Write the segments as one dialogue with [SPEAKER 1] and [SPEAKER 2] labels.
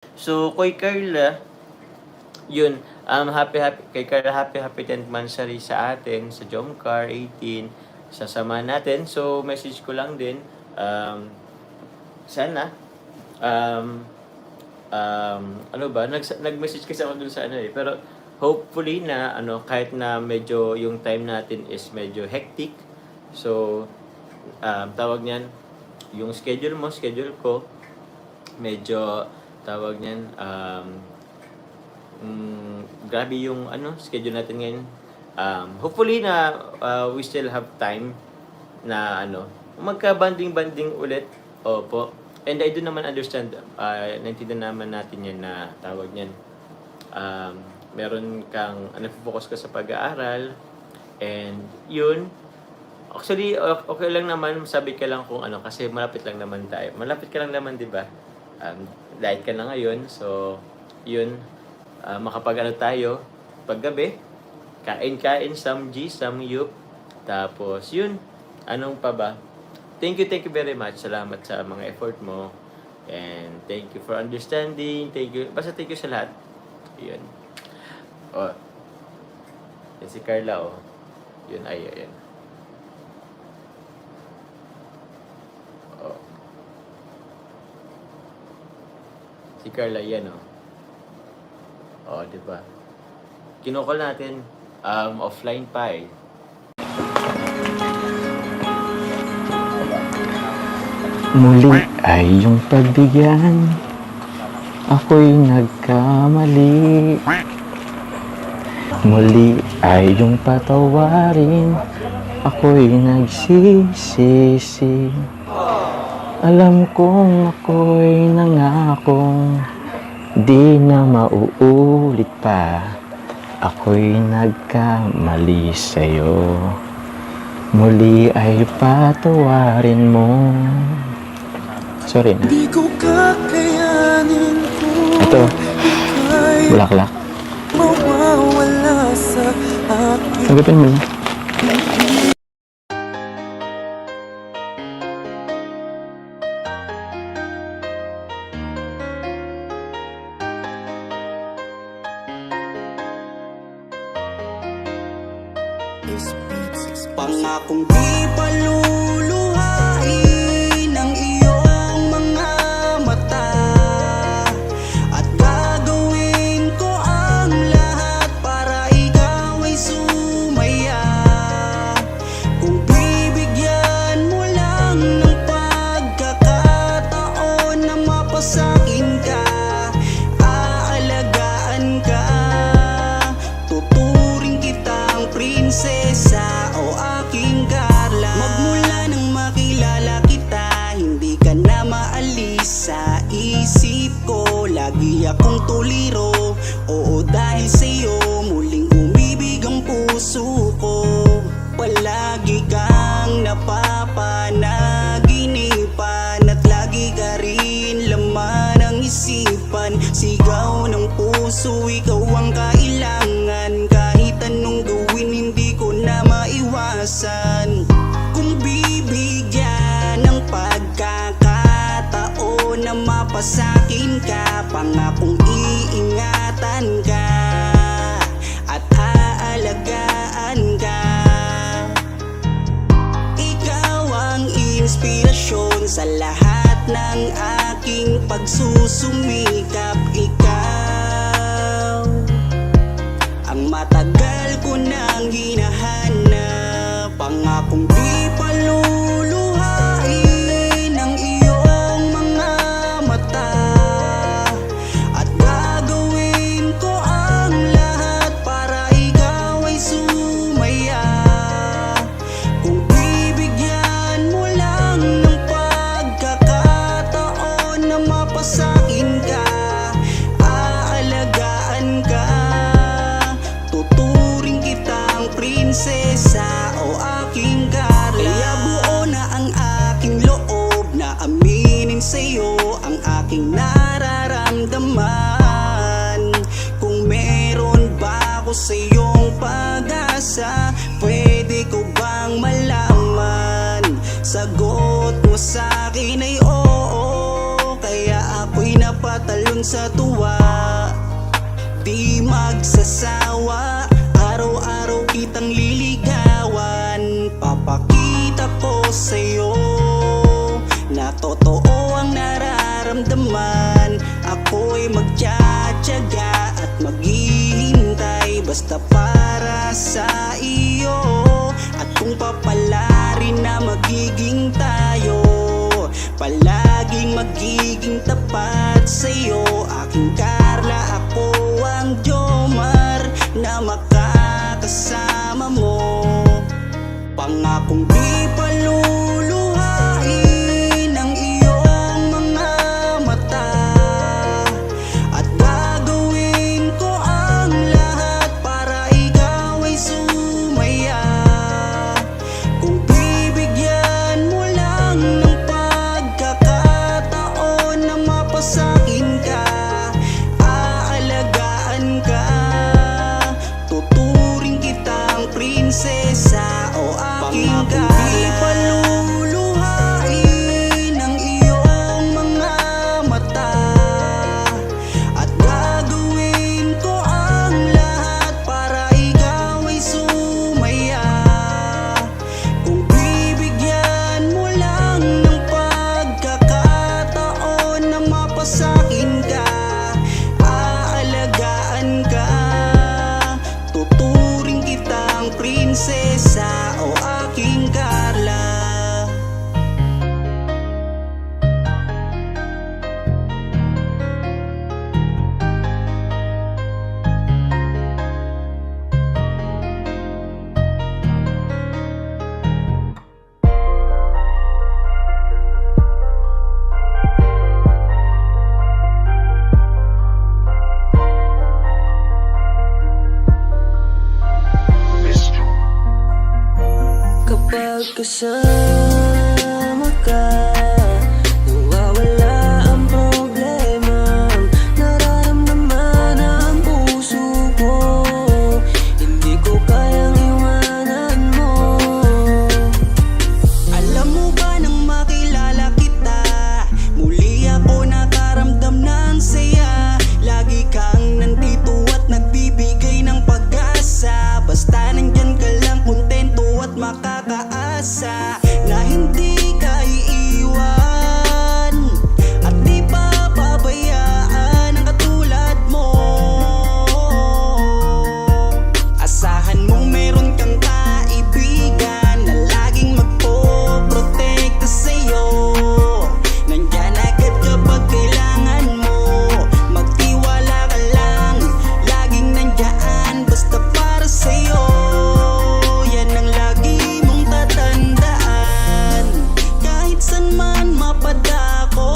[SPEAKER 1] So, kay Carla, yun, kay Carla, happy 10th anniversary sa atin, sa Jomcar 18, sasama natin. So, message ko lang din, sana, um, ano ba, nag-message kasi ako dun sa ano eh, pero hopefully na, kahit na medyo yung time natin is medyo hectic, so, tawag niyan, yung schedule mo, schedule ko, medyo, tawag niyan, grabe yung schedule natin ngayon. Hopefully na we still have time na magka-banding-banding ulit. Opo. And I do naman understand, naintindihan naman natin yan na tawag niyan. Meron kang, focus ka sa pag-aaral. And yun, actually, okay lang naman, sabi ka lang kung kasi malapit lang naman tayo. Malapit ka lang naman, di ba? Diet ka na ngayon, so, yun, tayo, paggabi, kain-kain, some G, some yup, tapos, yun, anong pa ba? Thank you very much, salamat sa mga effort mo, and thank you for understanding, thank you sa lahat, yun. Yan si Carla, yun, ayun. Si Carla yan, di ba? Kinokol natin, offline pa eh.
[SPEAKER 2] Muli ay iyong pagbigyan, ako'y nagkamali. Muli ay iyong patawarin, ako'y nagsisisi. Alam kong ako'y nangakong di na mauulit pa. Ako'y nagkamali sa'yo, muli ay patawarin mo. Sorry na. Ito, bulaklak. Sagapin mo na.
[SPEAKER 3] Pangakong di paluluhain ang iyong mga mata, at gagawin ko ang lahat para ikaw ay sumaya. Kung bibigyan mo lang ng pagkakataon na mapasakin ka, aalagaan ka, tuturing kitang prinsesa o aking Carla. Magmula nang makilala kita, hindi ka na maalis sa isip ko. Lagi akong tuliro, oo dahil sa'yo muling umibig ang puso ko. Palagi kang napapanaginipan at lagi ka rin laman ng isipan. Sigaw ng puso, ikaw ang kailangan. Kahit anong gawin, hindi ko na maiwasan. Kung bibigyan ng pagkakataon na mapasakin ka, pangakong iingatan ka at aalagaan ka. Ikaw ang inspirasyon sa lahat ng aking pagsusumikap. Ikaw ang matagal ko nang hinahanap. Pangakong di paluluhain ang iyong mga mata, at gagawin ko ang lahat para ikaw ay sumaya. Kung bibigyan mo lang ng pagkakataon na mapasakin ka, hanggang sa tuwa. Di magsasawa, araw-araw kitang liligawan. Papakita ko sa'yo na totoo ang nararamdaman. Ako'y magtsatsaga at maghihintay basta para sa iyo. At kung papalarin na magiging tayo, palaging magiging tapat sa'yo. Aking Carla, ako ang Jomar na makakasama mo. Pangakong di paluluhain ang iyong mga mata, at gagawin ko ang lahat para ikaw ay sumaya. Kung bibigyan mo lang ng pagkakataon na mapasakin ka, aalagaan ka, tuturing kitang prinsesa o aking Carla. Di paluluhain ang iyong mga mata, at gagawin ko ang lahat para ikaw ay sumaya. Kung bibigyan mo lang ng pagkakataon na mapasakin ka, aalagaan ka, tuturing kitang prinsesa o aking Carla. Kapag kasama ka, nawawala ang problema. Nararamdaman ang puso ko, hindi ko kayang iwanan mo. Alam mo ba nang makilala kita, muli ako nakaramdam ng saya. Lagi kang nandito at nagbibigay ng pag-asa. Basta nandyan ka lang, kontento at makakaasa na hindi ka iiwan at di papabayaan ang katulad mo. Asahan mong meron kang kaibigan na laging magpoprotekta sa'yo. Nandyan agad kapag kailangan mo, magtiwala ka lang, laging nandyan basta para sa'yo. Yan ang lagi mong tatandaan. Kahit saan man mapadako,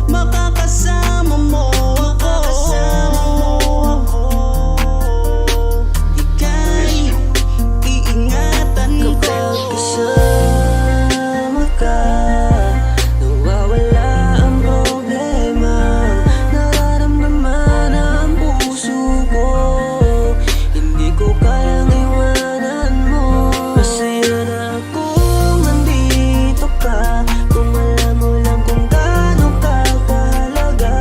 [SPEAKER 3] makakasama mo ako. Ika'y iingatan ko. Kapag kasama ka, nawawala ang problema. Nararamdaman ang puso ko, hindi ko kayang iwanan mo. Masaya na akong nandito ka, kung alam mo lang kung gaano ka kahalaga.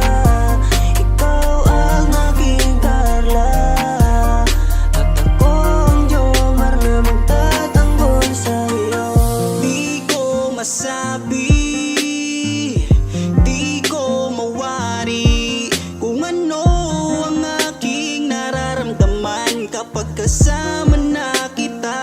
[SPEAKER 3] Ikaw ang aking Carla, at ako ang Jomar na magtatanggol sa'yo. Di ko masabi, di ko mawari kung ano ang aking nararamdaman kapag kasama na kita.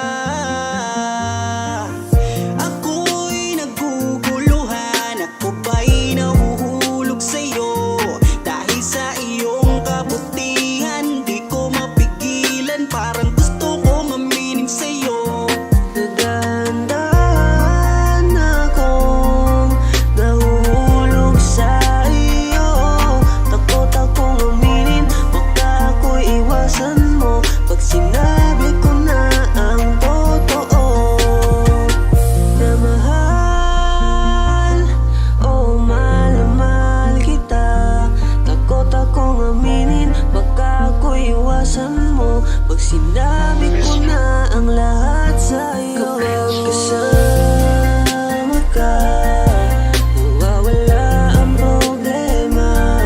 [SPEAKER 3] Ako'y naguguluhan, ako ba'y nahuhulog sa'yo. Dahil sa iyong kabutihan, di ko mapigilan, parang gusto kong aminin sa'yo. Dahan-dahan akong nahuhulog sa iyo. Takot akong aminin, baka ako'y iwasan mo. Pag sinabi ko na ang totoo, na mahal, oh mahal na mahal kita. Takot akong aminin, baka ako'y iwasan mo. Pag sinabi ko na ang lahat sa'yo. Kapag kasama ka, nawawala ang problema.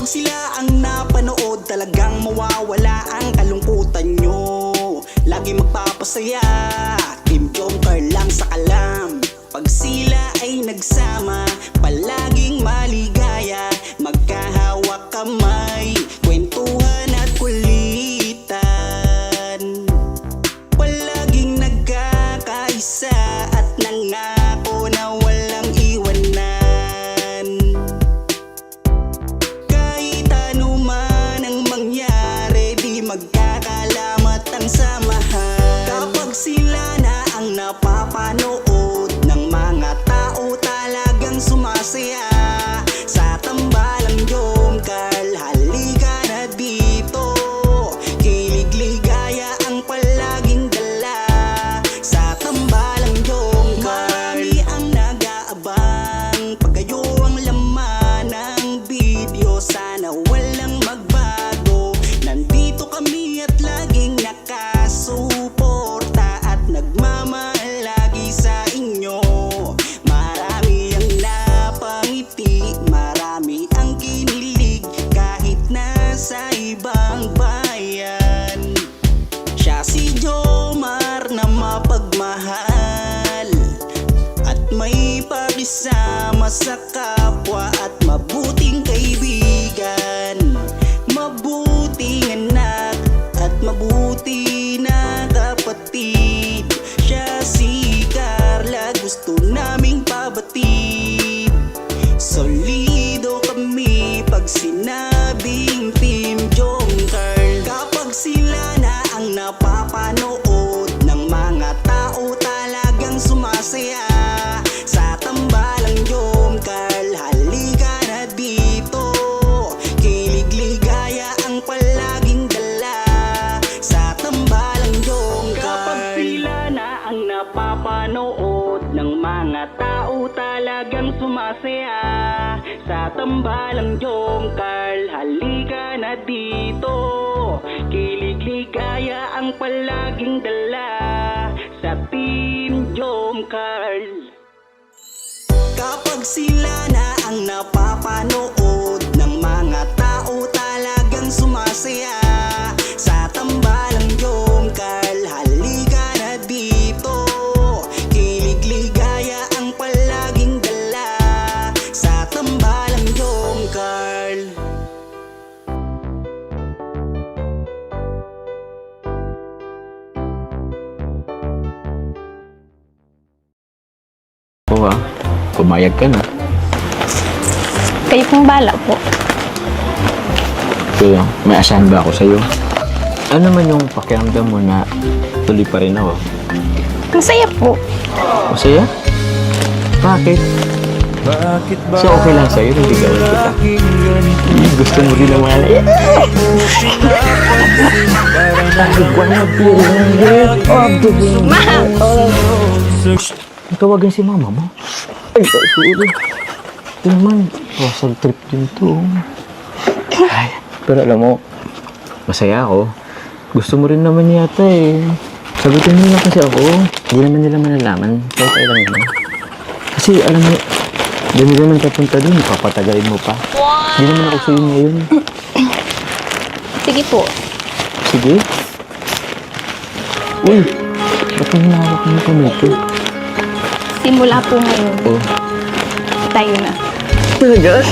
[SPEAKER 3] sila ang napanood, talagang mawawala ang kalungkutan nyo. Lagi magpapasaya, Team Jomcar lang sa kalam. Pag sila ay nagsama, palaging maligaya. Magkahawak kamay, kwentuhan at kulitan. Palaging nagkakaisa at nangako na walang iwanan. Kahit ano man ang mangyari, di magkakalamat ang samahan. Kapag sila na ang napapanood ng mga tao, talagang sumasaya. Sa tambalang Jomcar, halika na dito. Kilig-ligaya ang palaging dala. Sa tambalang Jomcar, marami ang nag-aabang. Pag kayo ang laman ng video, sana walang magbago. Nandito kami at laging nakasuporta at nagmamahal lagi sa inyo. Marami ang napangiti, marami ang kinilig, kahit nasa ibang bayan. Siya si Jomar na mapagmahal at may pakisama sa kapwa at mabuting kaibigan. Mabuting anak at mabuti na kapatid. Siya si Carla, gusto naming pabatid. Solido kami pag sinabing Team Jomcar. Kapag sila na ang napapanood ng mga tao, talagang sumasaya. Sa tambalang Jomcar, halika na dito. Kilig-ligaya ang palaging dala. Sa tambalang Jomcar. Kapag sila na ang napapanood ng mga tao, talagang sumasaya. Sa tambalang Jomcar, halika na dito. Kilig-ligaya ang palaging dala. Sa Team Jomcar. Kapag sila na ang napapanood ng mga tao, talagang sumasaya. Sa tambalang Jomcar, halika na dito. Kilig-ligaya ang palaging dala. Sa tambalang Jomcar.
[SPEAKER 2] Oo ah, pumayag ka na.
[SPEAKER 4] Kayo pong bala po.
[SPEAKER 2] Kaya, may asahan ba ako sa'yo? Ano naman yung pakiramdam mo na tuloy pa rin ako?
[SPEAKER 4] Masaya po.
[SPEAKER 2] Masaya? Bakit? So okay lang sa'yo, hindi gawin kita. Gusto mo rin naman. I wanna be of the wind. Tawagan si mama mo. Ay, sorry. Ito naman, wasag trip din to. Ay, pero alam mo, masaya ako. Gusto mo rin naman yata eh. Sagutin mo lang kasi ako. Hindi naman nila malalaman. Kahit ay lang naman. Kasi alam mo, dami naman papunta dun. Papatagalin mo pa. Hindi naman ako sa'yo ngayon.
[SPEAKER 4] Sige po.
[SPEAKER 2] Sige. Uy, ba't ang hinahawak mo pa nito?
[SPEAKER 4] Simula po ngayon.
[SPEAKER 2] Oh.
[SPEAKER 4] Tayo na.
[SPEAKER 2] Talaga?